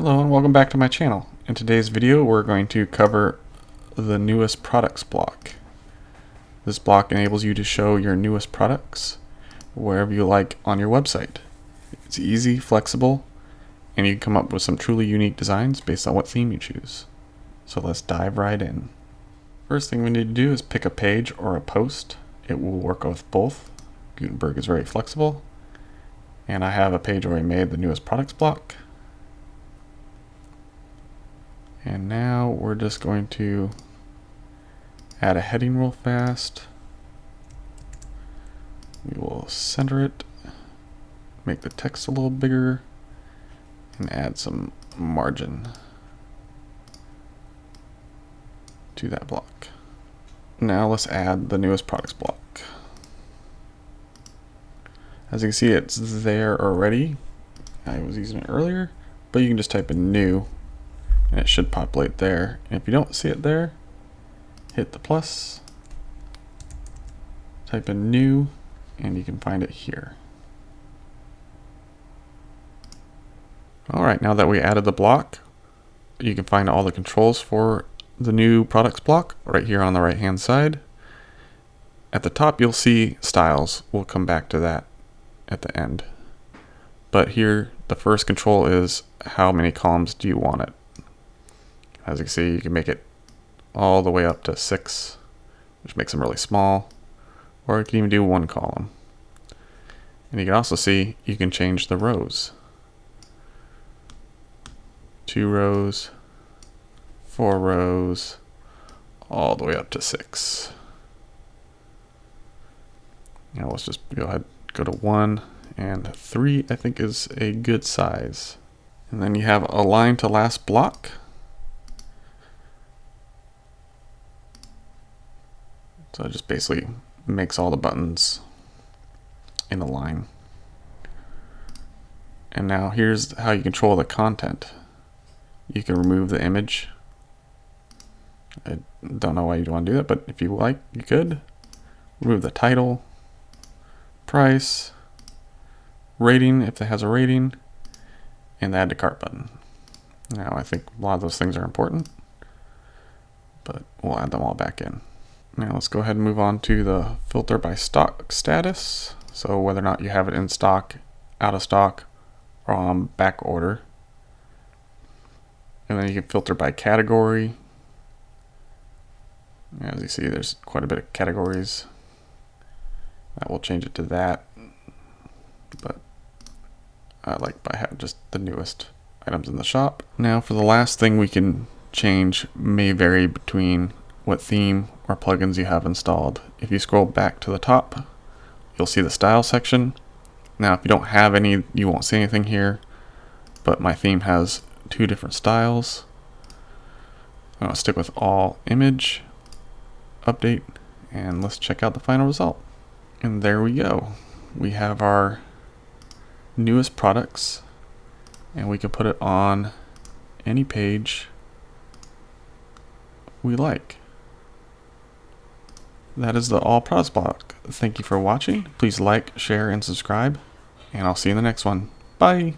Hello and welcome back to my channel. In today's video we're going to cover the newest products block. This block enables you to show your newest products wherever you like on your website. It's easy, flexible, and you can come up with some truly unique designs based on what theme you choose. So let's dive right in. First thing we need to do is pick a page or a post. It will work with both. Gutenberg is very flexible. And I have a page already made, the newest products block. And now we're just going to add a heading real fast. We will center it, make the text a little bigger, and add some margin to that block. Now let's add the newest products block. As you can see, it's there already. I was using it earlier, but you can just type in new and it should populate there. And if you don't see it there, hit the plus, type in new, and you can find it here. Alright, now that we added the block, you can find all the controls for the new products block right here on the right hand side. At the top you'll see styles. We'll come back to that at the end. But here the first control is how many columns do you want it. As you can see, you can make it all the way up to 6, which makes them really small, or you can even do one column. And you can also see you can change the rows. 2 rows, 4 rows, all the way up to 6. Now let's just go ahead, go to 1 and 3 I think is a good size. And then you have align to last block. So it just basically makes all the buttons in a line. And now here's how you control the content. You can remove the image. I don't know why you'd want to do that, but if you like, you could. Remove the title, price, rating if it has a rating, and the add to cart button. Now I think a lot of those things are important, but we'll add them all back in. Now let's go ahead and move on to the filter by stock status. So whether or not you have it in stock, out of stock, or on back order. And then you can filter by category. As you see, there's quite a bit of categories. That will change it to that. But I like by having just the newest items in the shop. Now for the last thing we can change may vary between what theme or plugins you have installed. If you scroll back to the top, you'll see the style section. Now if you don't have any, you won't see anything here, but my theme has 2 different styles. I'm going to stick with all image, update, and let's check out the final result. And there we go. We have our newest products, and we can put it on any page we like. That is the all products block. Thank you for watching. Please like, share, and subscribe, and I'll see you in the next one. Bye!